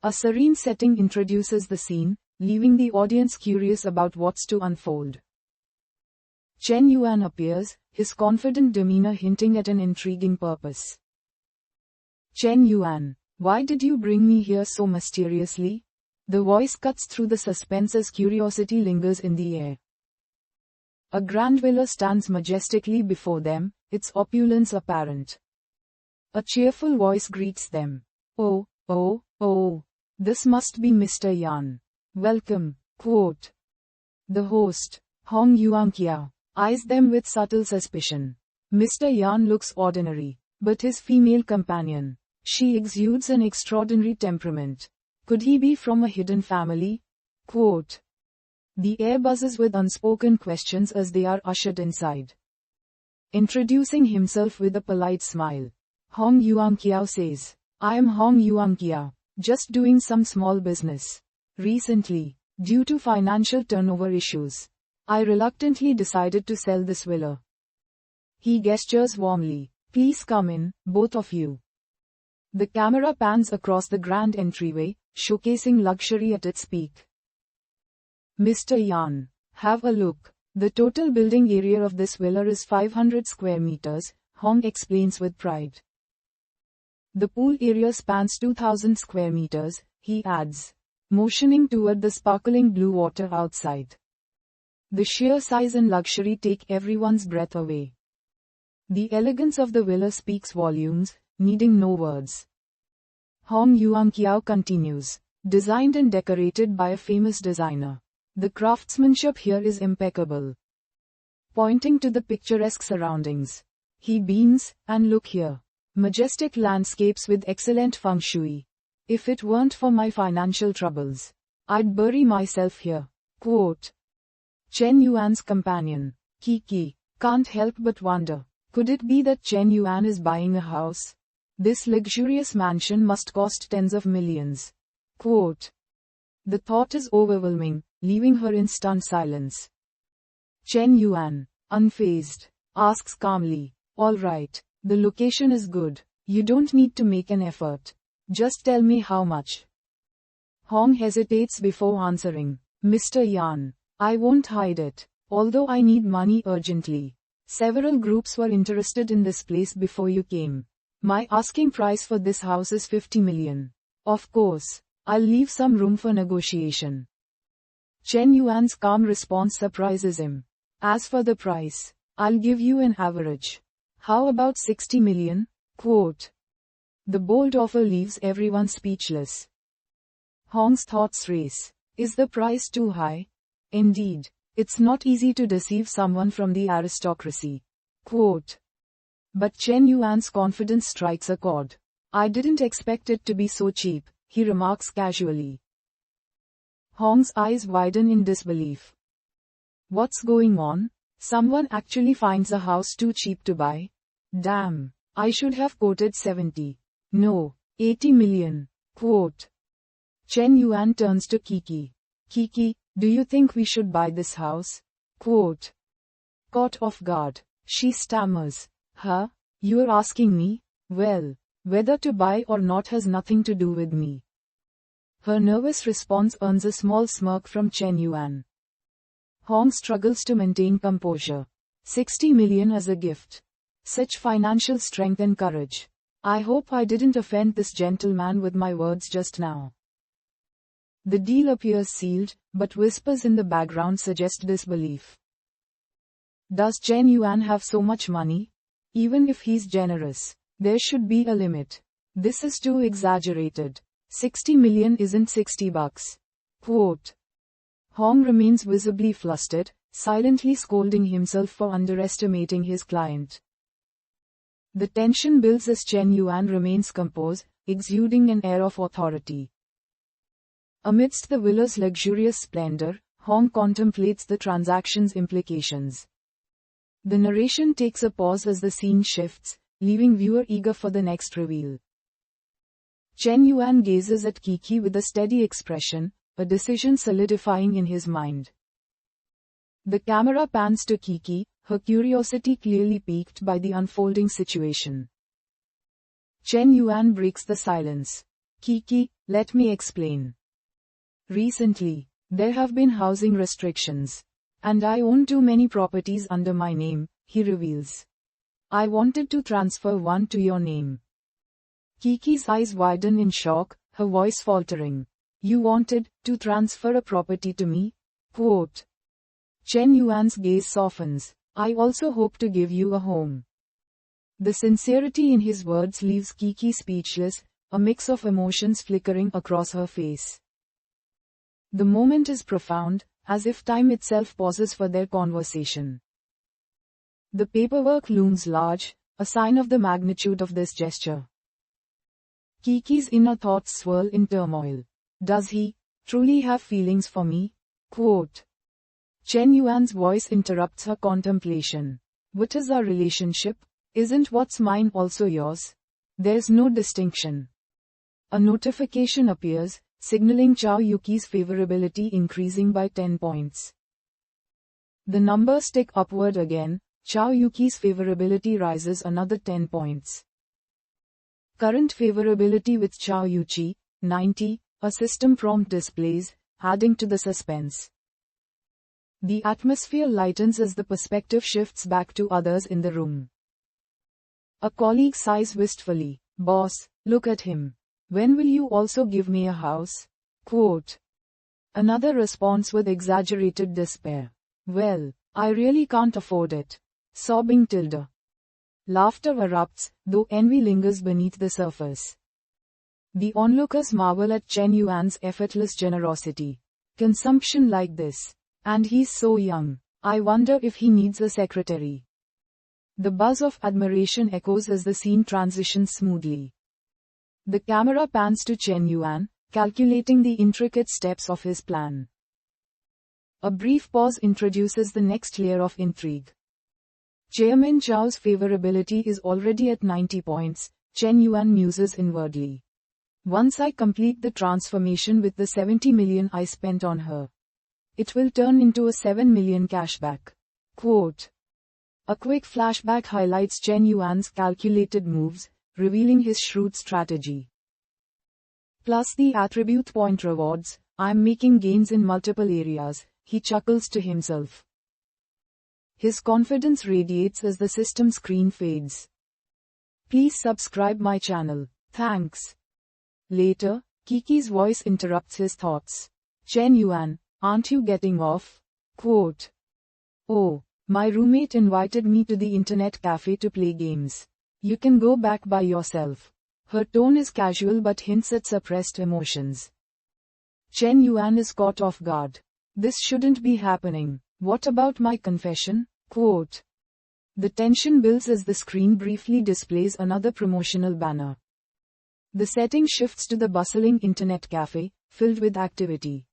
A serene setting introduces the scene, leaving the audience curious about what's to unfold. Chen Yuan appears, his confident demeanor hinting at an intriguing purpose. Chen Yuan, why did you bring me here so mysteriously? The voice cuts through the suspense as curiosity lingers in the air. A grand villa stands majestically before them, its opulence apparent. A cheerful voice greets them. Oh, oh, oh. This must be Mr. Yan. Welcome, quote. The host, Hong Yuanqiao, eyes them with subtle suspicion. Mr. Yan looks ordinary, but his female companion, she exudes an extraordinary temperament. Could he be from a hidden family? Quote. The air buzzes with unspoken questions as they are ushered inside. Introducing himself with a polite smile, Hong Yuanqiao says, I am Hong Yuanqiao, just doing some small business. Recently, due to financial turnover issues, I reluctantly decided to sell this villa. He gestures warmly. Please come in, both of you. The camera pans across the grand entryway, showcasing luxury at its peak. Mr. Yan, have a look. The total building area of this villa is 500 square meters, Hong explains with pride. The pool area spans 2,000 square meters, he adds, motioning toward the sparkling blue water outside. The sheer size and luxury take everyone's breath away. The elegance of the villa speaks volumes, needing no words. Hong Yuanqiao continues, designed and decorated by a famous designer. The craftsmanship here is impeccable. Pointing to the picturesque surroundings, he beams, and look here. Majestic landscapes with excellent feng shui. If it weren't for my financial troubles, I'd bury myself here. Quote. Chen Yuan's companion, Kiki, can't help but wonder, could it be that Chen Yuan is buying a house? This luxurious mansion must cost tens of millions. Quote. The thought is overwhelming, leaving her in stunned silence. Chen Yuan, unfazed, asks calmly, all right, the location is good, you don't need to make an effort. Just tell me how much. Hong hesitates before answering, Mr. Yan, I won't hide it, although I need money urgently. Several groups were interested in this place before you came. My asking price for this house is 50 million. Of course, I'll leave some room for negotiation. Chen Yuan's calm response surprises him. As for the price, I'll give you an average. How about 60 million? Quote. The bold offer leaves everyone speechless. Hong's thoughts race. Is the price too high? Indeed, it's not easy to deceive someone from the aristocracy. Quote. But Chen Yuan's confidence strikes a chord. I didn't expect it to be so cheap, he remarks casually. Hong's eyes widen in disbelief. What's going on? Someone actually finds a house too cheap to buy? Damn, I should have quoted 70. No, 80 million. Quote. Chen Yuan turns to Kiki. Kiki, do you think we should buy this house? Quote. Caught off guard, she stammers. Huh? You're asking me? Well, whether to buy or not has nothing to do with me. Her nervous response earns a small smirk from Chen Yuan. Hong struggles to maintain composure. 60 million as a gift. Such financial strength and courage. I hope I didn't offend this gentleman with my words just now. The deal appears sealed, but whispers in the background suggest disbelief. Does Chen Yuan have so much money? Even if he's generous, there should be a limit. This is too exaggerated. 60 million isn't 60 bucks. Quote. Hong remains visibly flustered, silently scolding himself for underestimating his client. The tension builds as Chen Yuan remains composed, exuding an air of authority. Amidst the villa's luxurious splendor, Hong contemplates the transaction's implications. The narration takes a pause as the scene shifts, leaving viewer eager for the next reveal. Chen Yuan gazes at Kiki with a steady expression, a decision solidifying in his mind. The camera pans to Kiki, her curiosity clearly piqued by the unfolding situation. Chen Yuan breaks the silence. Kiki, let me explain. Recently, there have been housing restrictions. And I own too many properties under my name, he reveals. I wanted to transfer one to your name. Kiki's eyes widen in shock, her voice faltering. You wanted to transfer a property to me? Quote. Chen Yuan's gaze softens. I also hope to give you a home. The sincerity in his words leaves Kiki speechless, a mix of emotions flickering across her face. The moment is profound, as if time itself pauses for their conversation. The paperwork looms large, a sign of the magnitude of this gesture. Kiki's inner thoughts swirl in turmoil. Does he truly have feelings for me? Quote. Chen Yuan's voice interrupts her contemplation. What is our relationship? Isn't what's mine also yours? There's no distinction. A notification appears, signaling Chao Yuki's favorability increasing by 10 points. The numbers tick upward again. Chao Yuki's favorability rises another 10 points. Current favorability with Chao Yuki, 90, a system prompt displays, adding to the suspense. The atmosphere lightens as the perspective shifts back to others in the room. A colleague sighs wistfully. Boss, look at him. When will you also give me a house? Quote. Another response with exaggerated despair. Well, I really can't afford it. Sobbing tilde. Laughter erupts, though envy lingers beneath the surface. The onlookers marvel at Chen Yuan's effortless generosity. Consumption like this. And he's so young. I wonder if he needs a secretary. The buzz of admiration echoes as the scene transitions smoothly. The camera pans to Chen Yuan, calculating the intricate steps of his plan. A brief pause introduces the next layer of intrigue. Chairman Chao's favorability is already at 90 points, Chen Yuan muses inwardly. Once I complete the transformation with the 70 million I spent on her, it will turn into a 7 million cashback. Quote. A quick flashback highlights Chen Yuan's calculated moves, revealing his shrewd strategy. Plus the attribute point rewards, I'm making gains in multiple areas, he chuckles to himself. His confidence radiates as the system screen fades. Please subscribe my channel. Thanks. Later, Kiki's voice interrupts his thoughts. Chen Yuan, aren't you getting off? Quote. Oh, my roommate invited me to the internet cafe to play games. You can go back by yourself. Her tone is casual but hints at suppressed emotions. Chen Yuan is caught off guard. This shouldn't be happening. What about my confession? Quote. The tension builds as the screen briefly displays another promotional banner. The setting shifts to the bustling internet cafe, filled with activity.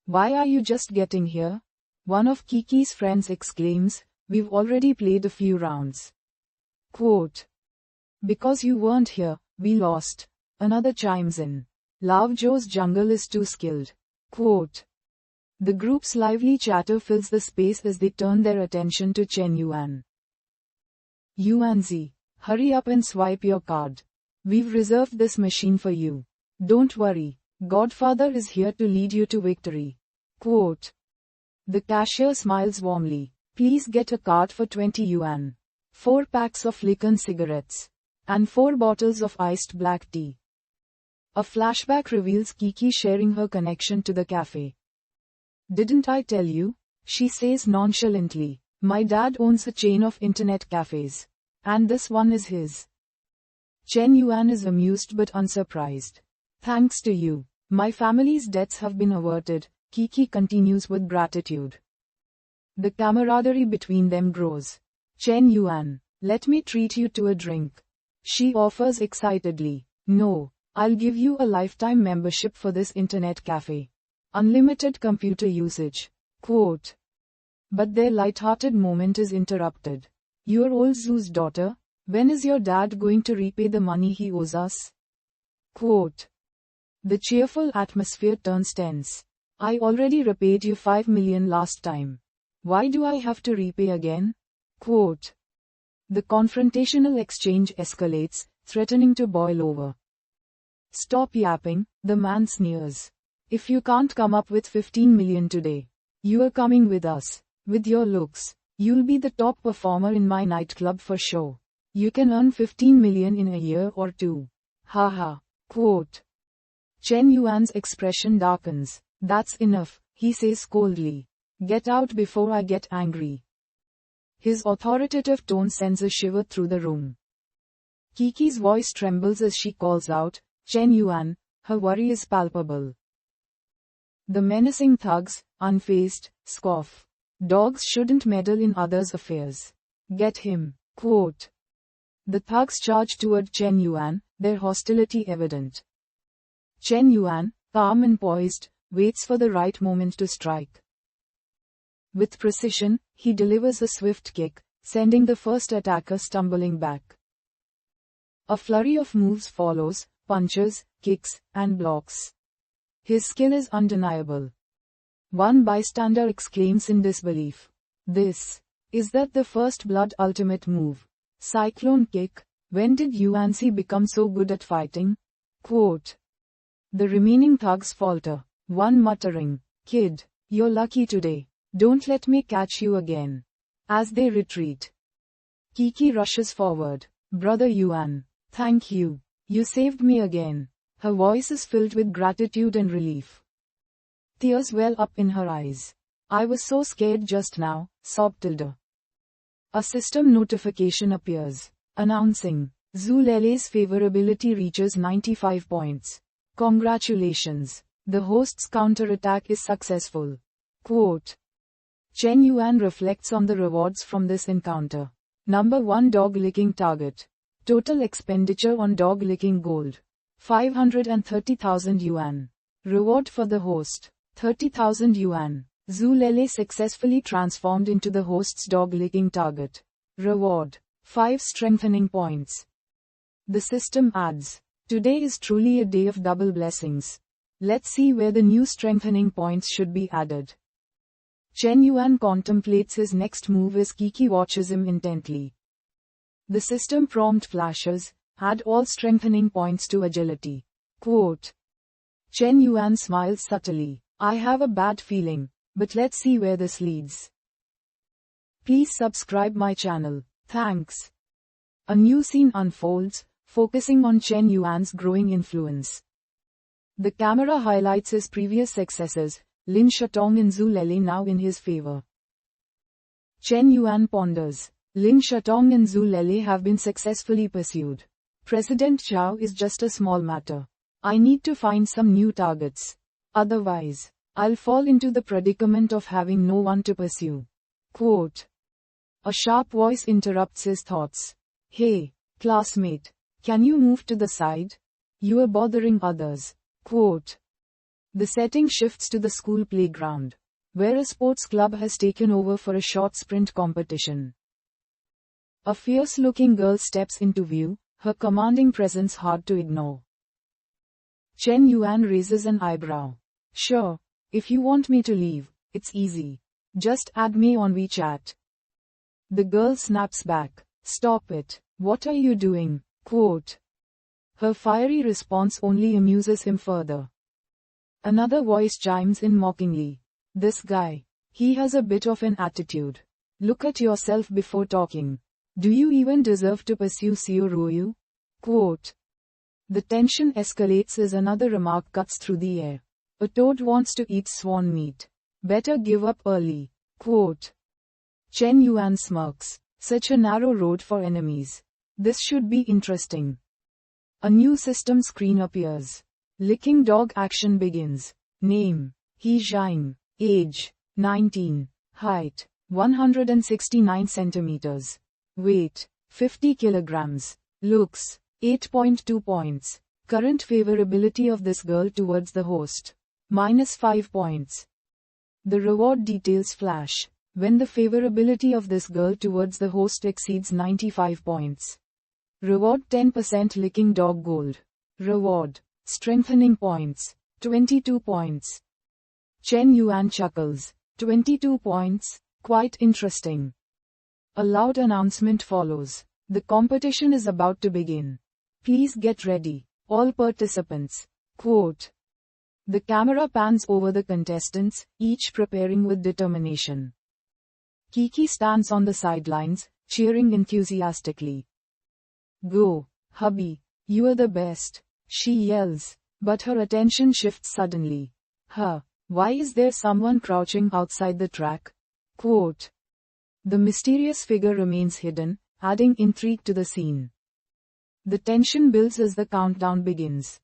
Why are you just getting here? One of Kiki's friends exclaims, we've already played a few rounds. Quote. Because you weren't here, we lost. Another chimes in. Lao Zhou's jungle is too skilled. Quote. The group's lively chatter fills the space as they turn their attention to Chen Yuan. Yuanzi, hurry up and swipe your card. We've reserved this machine for you. Don't worry, Godfather is here to lead you to victory. Quote. The cashier smiles warmly. Please get a card for 20 yuan. 4 packs of liquor cigarettes. And 4 bottles of iced black tea. A flashback reveals Kiki sharing her connection to the cafe. Didn't I tell you? She says nonchalantly. My dad owns a chain of internet cafes. And this one is his. Chen Yuan is amused but unsurprised. Thanks to you, my family's debts have been averted, Kiki continues with gratitude. The camaraderie between them grows. Chen Yuan, let me treat you to a drink. She offers excitedly. No, I'll give you a lifetime membership for this internet cafe. Unlimited computer usage. Quote. But their light-hearted moment is interrupted. You're old Zhu's daughter, when is your dad going to repay the money he owes us? Quote. The cheerful atmosphere turns tense. I already repaid you 5 million last time. Why do I have to repay again? Quote. The confrontational exchange escalates, threatening to boil over. Stop yapping, the man sneers. If you can't come up with 15 million today, you're coming with us. With your looks, you'll be the top performer in my nightclub for sure. You can earn 15 million in a year or two. Haha. Quote. Chen Yuan's expression darkens. That's enough, he says coldly. Get out before I get angry. His authoritative tone sends a shiver through the room. Kiki's voice trembles as she calls out, Chen Yuan. Her worry is palpable. The menacing thugs, unfazed, scoff. Dogs shouldn't meddle in others' affairs. Get him. Quote. The thugs charge toward Chen Yuan, their hostility evident. Chen Yuan, calm and poised, waits for the right moment to strike. With precision, he delivers a swift kick, sending the first attacker stumbling back. A flurry of moves follows, punches, kicks, and blocks. His skill is undeniable. One bystander exclaims in disbelief. This, is that the first blood ultimate move? Cyclone Kick. When did Yuanzi become so good at fighting? Quote. The remaining thugs falter, one muttering, Kid, you're lucky today. Don't let me catch you again. As they retreat, Kiki rushes forward. Brother Yuan, thank you. You saved me again. Her voice is filled with gratitude and relief. Tears well up in her eyes. I was so scared just now, sobbed Tilda. A system notification appears, announcing, Zulele's favorability reaches 95 points. Congratulations. The host's counterattack is successful. Quote. Chen Yuan reflects on the rewards from this encounter. Number 1 dog licking target. Total expenditure on dog licking gold. 530,000 yuan. Reward for the host. 30,000 yuan. Zulele successfully transformed into the host's dog licking target. Reward. 5 strengthening points. The system adds. Today is truly a day of double blessings. Let's see where the new strengthening points should be added. Chen Yuan contemplates his next move as Kiki watches him intently. The system prompt flashes, add all strengthening points to agility. Quote. Chen Yuan smiles subtly. I have a bad feeling, but let's see where this leads. Please subscribe my channel. Thanks. A new scene unfolds, focusing on Chen Yuan's growing influence. The camera highlights his previous successes, Lin Shatong and Zhu Lele now in his favor. Chen Yuan ponders. Lin Shatong and Zhu Lele have been successfully pursued. President Zhao is just a small matter. I need to find some new targets. Otherwise, I'll fall into the predicament of having no one to pursue. Quote. A sharp voice interrupts his thoughts. Hey, classmate, can you move to the side? You are bothering others. Quote. The setting shifts to the school playground, where a sports club has taken over for a short sprint competition. A fierce-looking girl steps into view, her commanding presence hard to ignore. Chen Yuan raises an eyebrow. Sure, if you want me to leave, it's easy. Just add me on WeChat. The girl snaps back. Stop it. What are you doing? Quote. Her fiery response only amuses him further. Another voice chimes in mockingly. This guy. He has a bit of an attitude. Look at yourself before talking. Do you even deserve to pursue Xiao Ruoyu? Quote. The tension escalates as another remark cuts through the air. A toad wants to eat swan meat. Better give up early. Quote. Chen Yuan smirks. Such a narrow road for enemies. This should be interesting. A new system screen appears. Licking dog action begins. Name. He Zhang. Age. 19. Height. 169 centimeters. Weight. 50 kilograms. Looks. 8.2 points. Current favorability of this girl towards the host. -5 points. The reward details flash. When the favorability of this girl towards the host exceeds 95 points. Reward 10% licking dog gold. Reward. Strengthening points. 22 points. Chen Yuan chuckles. 22 points, quite interesting. A loud announcement follows. The competition is about to begin. Please get ready. All participants. Quote. The camera pans over the contestants, each preparing with determination. Kiki stands on the sidelines, cheering enthusiastically. Go, hubby, you're the best, she yells, but her attention shifts suddenly. Why is there someone crouching outside the track? Quote. The mysterious figure remains hidden, adding intrigue to the scene. The tension builds as the countdown begins.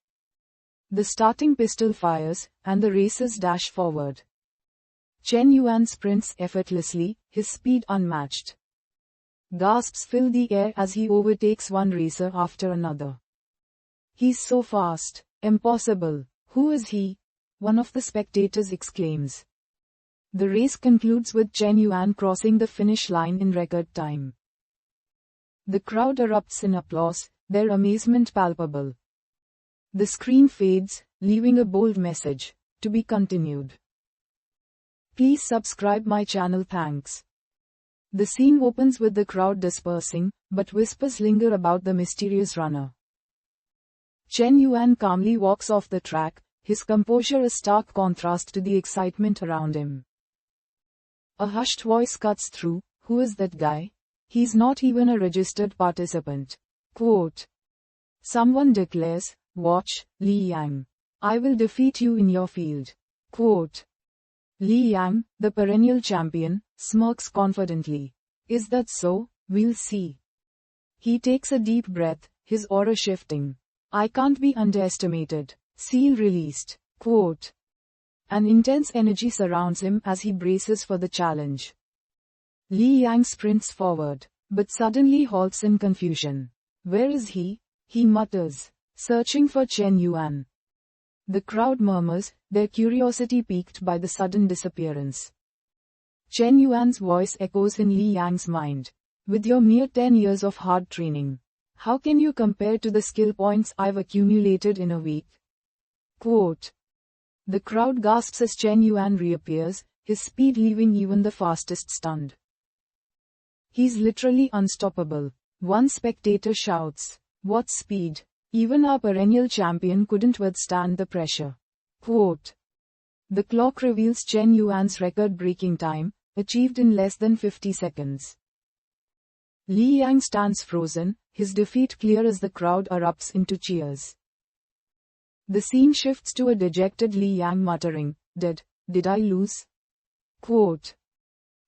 The starting pistol fires, and the racers dash forward. Chen Yuan sprints effortlessly, his speed unmatched. Gasps fill the air as he overtakes one racer after another. He's so fast. Impossible. Who is he? One of the spectators exclaims. The race concludes with Chen Yuan crossing the finish line in record time. The crowd erupts in applause, their amazement palpable. The screen fades, leaving a bold message, to be continued. Please subscribe my channel, thanks. The scene opens with the crowd dispersing, but whispers linger about the mysterious runner. Chen Yuan calmly walks off the track, his composure a stark contrast to the excitement around him. A hushed voice cuts through, who is that guy? He's not even a registered participant. Quote. Someone declares, watch, Li Yang. I will defeat you in your field. Quote. Li Yang, the perennial champion, smirks confidently. Is that so? We'll see. He takes a deep breath, his aura shifting. I can't be underestimated. Seal released. Quote. An intense energy surrounds him as he braces for the challenge. Li Yang sprints forward, but suddenly halts in confusion. Where is he? He mutters, searching for Chen Yuan. The crowd murmurs, their curiosity piqued by the sudden disappearance. Chen Yuan's voice echoes in Li Yang's mind. With your mere 10 years of hard training, how can you compare to the skill points I've accumulated in a week? Quote. The crowd gasps as Chen Yuan reappears, his speed leaving even the fastest stunned. He's literally unstoppable. One spectator shouts, what speed! Even our perennial champion couldn't withstand the pressure. Quote. The clock reveals Chen Yuan's record-breaking time, achieved in less than 50 seconds. Li Yang stands frozen, his defeat clear as the crowd erupts into cheers. The scene shifts to a dejected Li Yang muttering, Did I lose? Quote.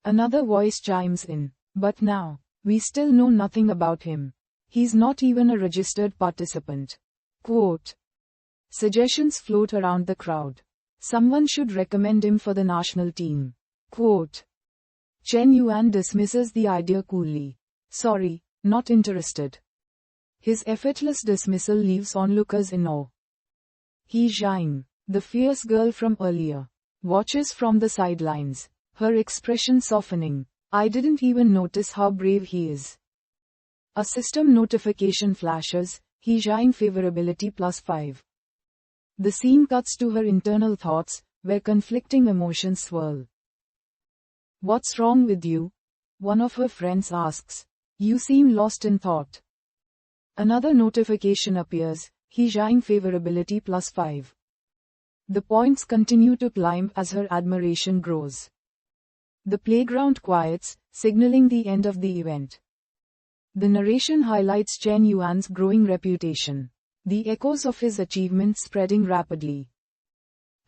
Another voice chimes in, but now, we still know nothing about him. He's not even a registered participant. Quote. Suggestions float around the crowd. Someone should recommend him for the national team. Quote. Chen Yuan dismisses the idea coolly. Sorry, not interested. His effortless dismissal leaves onlookers in awe. He Zhang, the fierce girl from earlier, watches from the sidelines, her expression softening. I didn't even notice how brave he is. A system notification flashes, He Zhang favorability +5. The scene cuts to her internal thoughts, where conflicting emotions swirl. What's wrong with you? One of her friends asks. You seem lost in thought. Another notification appears, He Zhang favorability +5. The points continue to climb as her admiration grows. The playground quiets, signaling the end of the event. The narration highlights Chen Yuan's growing reputation, the echoes of his achievements spreading rapidly.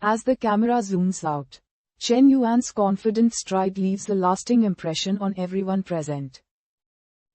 As the camera zooms out, Chen Yuan's confident stride leaves a lasting impression on everyone present.